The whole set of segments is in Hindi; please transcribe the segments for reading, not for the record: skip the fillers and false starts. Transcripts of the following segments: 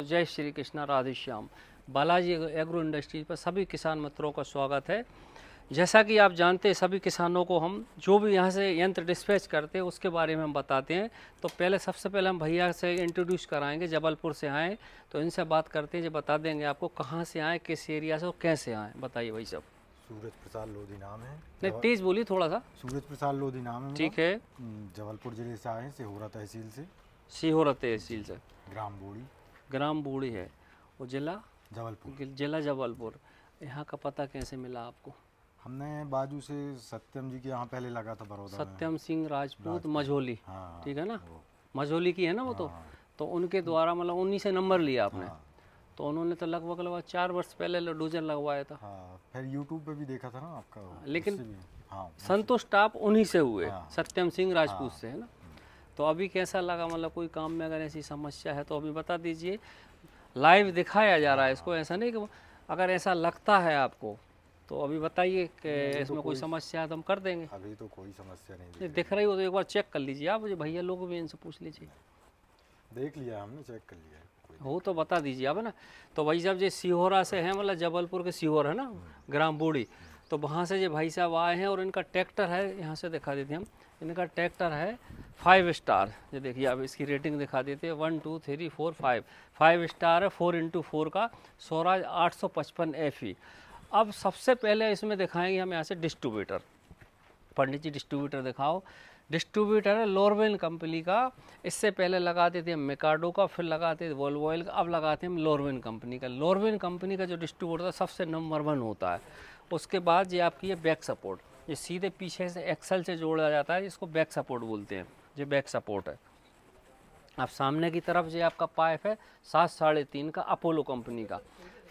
जय श्री कृष्णा, राधे श्याम। बालाजी एग्रो इंडस्ट्रीज पर सभी किसान मित्रों का स्वागत है। जैसा कि आप जानते हैं, सभी किसानों को हम जो भी यहाँ से यंत्र डिस्पैच करते हैं उसके बारे में हम बताते हैं। तो सबसे पहले हम भैया से इंट्रोड्यूस कराएंगे। जबलपुर से आए तो इनसे बात करते हैं, जो बता देंगे आपको कहाँ से आए, किस एरिया से और कैसे आए। बताइए भाई साहब। सूरज प्रसाद लोधी नाम है। नहीं, तेज बोलिए थोड़ा सा। सूरज प्रसाद लोधी नाम है। ठीक है। जबलपुर जिले से आए हैं, सिहोरा तहसील से। सिहोरा तहसील से। ग्राम बूढ़ी है। वो जिला जबलपुर। यहाँ का पता कैसे मिला आपको? हमने बाजू से सत्यम जी के यहाँ पहले लगा था, बड़ौदा में। सत्यम सिंह राजपूत मझोली। हाँ, ठीक है ना, मझोली की है ना वो। हाँ, तो उनके द्वारा मतलब उन्हीं से नंबर लिया आपने। हाँ, तो उन्होंने तो लगभग 4 वर्ष पहले डोजर लगवाया था। हाँ, फिर यूट्यूब पे भी देखा था ना आपका। लेकिन हाँ, संतुष्ट आप उन्हीं से हुए। हाँ, सत्यम सिंह राजपूत से, है ना। तो अभी कैसा लगा, मतलब कोई काम में अगर ऐसी समस्या है तो अभी बता दीजिए। लाइव दिखाया जा रहा है इसको, ऐसा नहीं कि अगर ऐसा लगता है आपको तो अभी बताइए कि इसमें कोई समस्या है तो हम कर देंगे। अभी तो कोई समस्या नहीं दिख रही हो तो एक बार चेक कर लीजिए आप, भैया लोग भी इनसे पूछ लीजिए। देख लिया हमने, चेक कर लिया हो तो बता दीजिए आप, है ना। तो भाई साहब जो सिहोरा से हैं, मतलब जबलपुर के सिहोर है ना, ग्राम बूढ़ी। तो वहाँ से जो भाई साहब आए हैं और इनका ट्रैक्टर है, यहाँ से दिखा देते हैं हम। इनका ट्रैक्टर है 5 स्टार। जो देखिए आप इसकी रेटिंग दिखा देते हैं, 1 2 3 4 5 स्टार है। 4x4 का स्वराज 855 FE। अब सबसे पहले इसमें दिखाएंगे हम यहाँ से डिस्ट्रीब्यूटर। पंडित जी डिस्ट्रीब्यूटर दिखाओ। डिस्ट्रीब्यूटर है लोरवेन कंपनी का। इससे पहले लगाते थे हम मिकाडो का, फिर लगाते थे वोल्वोइल का, अब लगाते हैं हम लोरवेन कंपनी का। लोरवेन कंपनी का जो डिस्ट्रीब्यूटर सबसे नंबर 1 होता है। उसके बाद ये आपकी है बैक सपोर्ट। ये सीधे पीछे से एक्सल से जोड़ा जाता है, इसको बैक सपोर्ट बोलते हैं। ये बैक सपोर्ट है। अब सामने की तरफ जो आपका पाइप है 7 3.5 का अपोलो कंपनी का।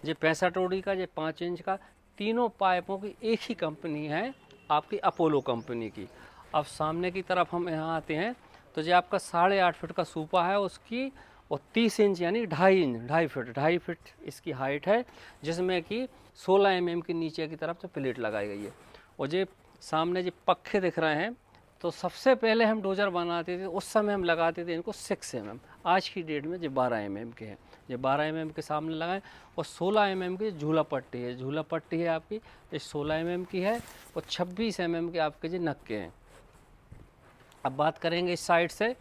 ये 65 OD का, ये 5 इंच का। तीनों पाइपों की एक ही कंपनी है, आपकी अपोलो कंपनी की। अब सामने की तरफ हम यहाँ आते हैं तो जो आपका 8.5 फीट का सूपा है उसकी, और 30 इंच यानी 2.5 फीट इसकी हाइट है, जिसमें कि 16 mm की नीचे की तरफ से प्लेट लगाई गई है। और जो सामने जो पक्खे दिख रहे हैं, तो सबसे पहले हम डोजर बनाते थे उस समय हम लगाते थे इनको 6 mm। आज की डेट में जो 12 mm के हैं, ये 12 mm के सामने लगाएं। और 16 mm की झूला पट्टी है। झूला पट्टी है आपकी, ये 16 mm की है। और 26 mm के आपके जो नक्के हैं। अब बात करेंगे इस साइड से,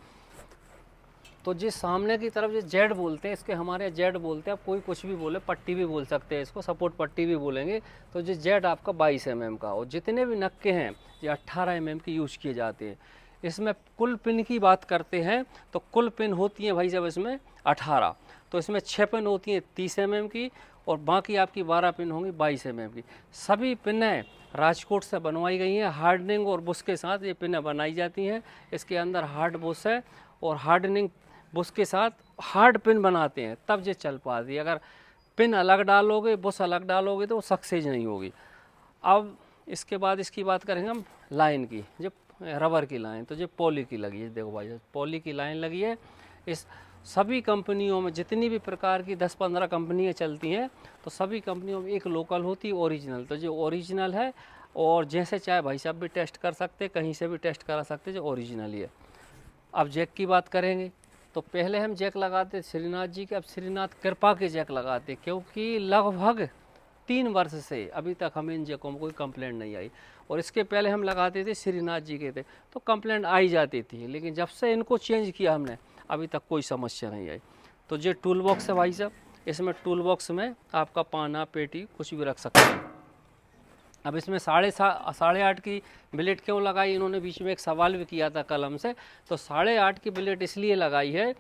तो जिस सामने की तरफ जो जेड बोलते हैं, इसके हमारे जेड बोलते हैं। आप कोई कुछ भी बोले, पट्टी भी बोल सकते हैं इसको, सपोर्ट पट्टी भी बोलेंगे। तो जो जेड आपका 22 mm का, और जितने भी नक्के हैं ये 18 mm के यूज किए जाते हैं। इसमें कुल पिन की बात करते हैं तो कुल पिन होती हैं भाई साहब इसमें 18। तो इसमें 6 पिन होती हैं 30 mm की, और बाकी आपकी 12 पिन होंगी 22 mm की। सभी पिनें राजकोट से बनवाई गई हैं। हार्डनिंग और बुश के साथ ये पिनें बनाई जाती हैं। इसके अंदर हार्ड बुश है और हार्डनिंग बुश के साथ हार्ड पिन बनाते हैं, तब ये चल पाती है। अगर पिन अलग डालोगे, बुश अलग डालोगे तो वो सक्सेस नहीं होगी। अब इसके बाद इसकी बात करेंगे हम लाइन की, जो रबर की लाइन। तो जो पॉली की लगी है, देखो भाई पॉली की लाइन लगी है। इस सभी कंपनियों में जितनी भी प्रकार की 10-15 कंपनियां चलती हैं, तो सभी कंपनियों में एक लोकल होती है ओरिजिनल। तो जो ओरिजिनल है, और जैसे चाहे भाई साहब भी टेस्ट कर सकते, कहीं से भी टेस्ट करा सकते, जो ओरिजिनल ही है। अब जैक की बात करेंगे तो पहले हम जैक लगाते श्रीनाथ जी के, अब श्रीनाथ कृपा के जैक लगाते, क्योंकि लगभग 3 वर्ष से अभी तक हमें इन जैकों में कोई कंप्लेंट नहीं आई। और इसके पहले हम लगाते थे श्रीनाथ जी के थे, तो कंप्लेंट आई जाती थी। लेकिन जब से इनको चेंज किया हमने, अभी तक कोई समस्या नहीं आई। तो ये टूल बॉक्स है भाई साहब। इसमें टूल बॉक्स में आपका पाना, पेटी कुछ भी रख सकते हैं। अब इसमें 8.5 की ब्लेड क्यों लगाई, इन्होंने बीच में एक सवाल भी किया था कलम से। तो 8.5 की ब्लेड इसलिए लगाई है,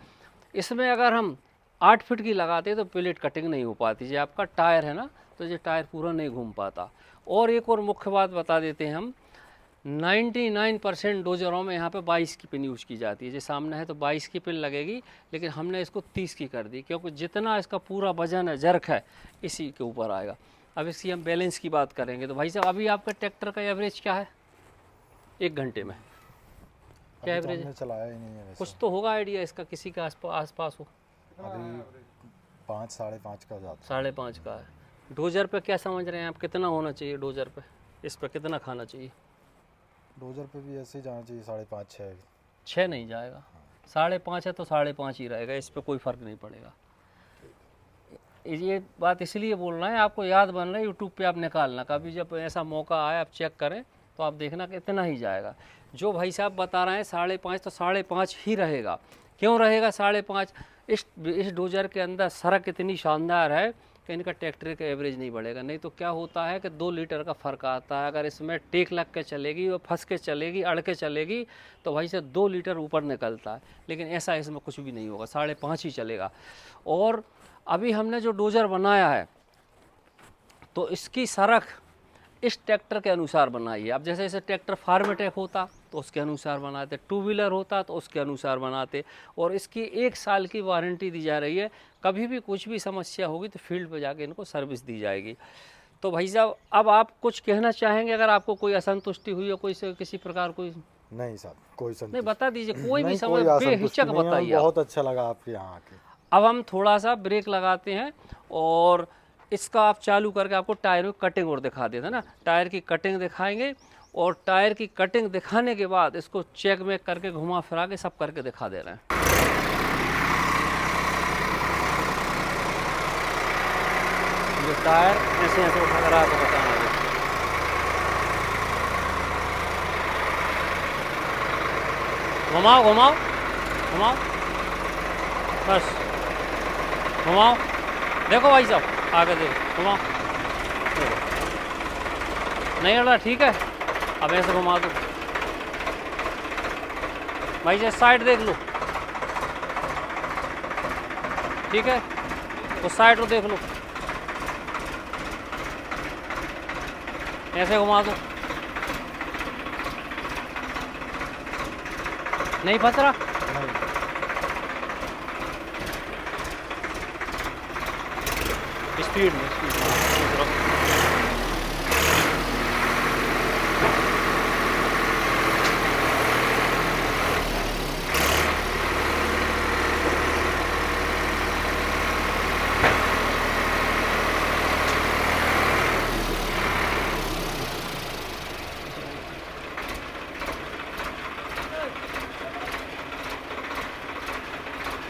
इसमें अगर हम 8 फीट की लगाते तो प्लेट कटिंग नहीं हो पाती। जो आपका टायर है ना, तो ये टायर पूरा नहीं घूम पाता। और एक और मुख्य बात बता देते हैं हम, 99% डोजरों में यहाँ पे 22 की पिन यूज की जाती है। जो सामने है तो 22 की पिन लगेगी, लेकिन हमने इसको 30 की कर दी, क्योंकि जितना इसका पूरा वजन है, जर्क है, इसी के ऊपर आएगा। अब इसकी हम बैलेंस की बात करेंगे तो भाई साहब अभी आपका ट्रैक्टर का एवरेज क्या है 1 घंटे में? क्या एवरेज है? चलाया ही नहीं है। कुछ तो होगा आइडिया इसका, किसी के आसपास हो? अभी 5 5.5 का जाता है। 5.5 का है। डोजर पे क्या समझ रहे हैं आप, कितना होना चाहिए डोजर पे? इस पर कितना खाना चाहिए? डोजर पे भी ऐसे ही जाना चाहिए, 5.5 6 नहीं जाएगा। 5.5 है तो 5.5 ही रहेगा, इस पर कोई फ़र्क नहीं पड़ेगा। ये बात इसलिए बोल रहे हैं, आपको याद बन रहा है, यूट्यूब पे आप निकालना, कभी जब ऐसा मौका आए आप चेक करें तो आप देखना कि इतना ही जाएगा। जो भाई साहब बता रहे हैं 5.5, तो 5.5 ही रहेगा। क्यों रहेगा 5.5? इस डोजर के अंदर सड़क इतनी शानदार है कि इनका ट्रैक्टर का एवरेज नहीं बढ़ेगा। नहीं तो क्या होता है कि 2 लीटर का फ़र्क आता है। अगर इसमें टेक लग के चलेगी और फंस के चलेगी, अड़ के चलेगी, तो भाई से 2 लीटर ऊपर निकलता है। लेकिन ऐसा इसमें कुछ भी नहीं होगा, 5.5 ही चलेगा। और अभी हमने जो डोजर बनाया है तो इसकी सड़क इस ट्रैक्टर के अनुसार बनाई है। अब जैसे जैसे ट्रैक्टर फार्मेटेक होता तो उसके अनुसार बनाते, 2 व्हीलर होता तो उसके अनुसार बनाते। और इसकी 1 साल की वारंटी दी जा रही है। कभी भी कुछ भी समस्या होगी तो फील्ड पे जाके इनको सर्विस दी जाएगी। तो भाई साहब अब आप कुछ कहना चाहेंगे, अगर आपको कोई असंतुष्टि हुई हो, कोई से किसी प्रकार कोई? नहीं साहब, कोई नहीं, संतुष्टि बता दीजिए, कोई भी नहीं, समझ, कोई असंतुष्टि बेहिचक नहीं है, बताइए आप। बहुत अच्छा लगा आपके यहाँ आके। अब हम थोड़ा सा ब्रेक लगाते हैं और इसका आप चालू करके आपको टायर की कटिंग और दिखा देते हैं ना। टायर की कटिंग दिखाएंगे और टायर की कटिंग दिखाने के बाद इसको चेक में करके घुमा फिरा के सब करके दिखा दे रहे हैं। ये टायर ऐसे ऐसे उठा कर आपको बताना है। घुमाओ घुमाओ घुमाओ, बस घुमाओ। देखो भाई साहब, आगे देखो, घुमाओ। नहीं अड़ रहा, ठीक है। अब ऐसे घुमा दो भाई साहब, साइड देख लो, ठीक है। तो साइड को देख लो, ऐसे घुमा दो। नहीं फंस रहा? स्पीड में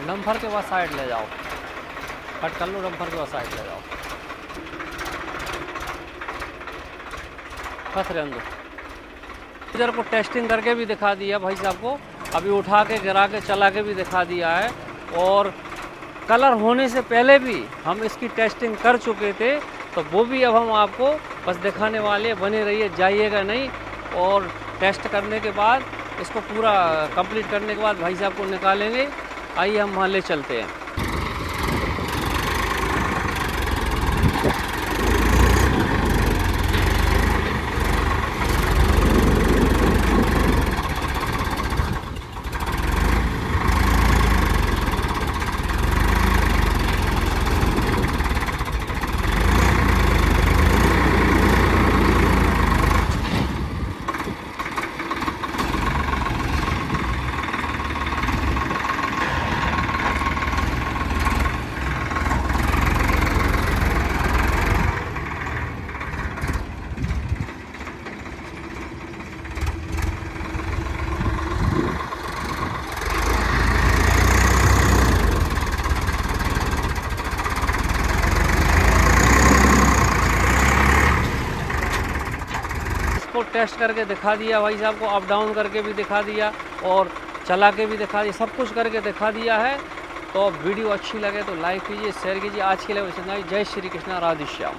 डंपर के बाद साइड ले जाओ, कट कर लो, डंपर के बाद साइड ले जाओ। फंस रहे अंदर। इधर को टेस्टिंग करके भी दिखा दिया भाई साहब को, अभी उठा के गिरा के चला के भी दिखा दिया है। और कलर होने से पहले भी हम इसकी टेस्टिंग कर चुके थे, तो वो भी अब हम आपको बस दिखाने वाले। बने रहिए, जाइएगा नहीं। और टेस्ट करने के बाद, इसको पूरा कंप्लीट करने के बाद भाई साहब को निकालेंगे। आइए हम वहाँ ले चलते हैं। टेस्ट करके दिखा दिया भाई साहब को, अप डाउन करके भी दिखा दिया और चला के भी दिखा दिया, सब कुछ करके दिखा दिया है। तो वीडियो अच्छी लगे तो लाइक कीजिए, शेयर कीजिए। आज के लिए वैसे नहीं। जय श्री कृष्णा, राधे श्याम।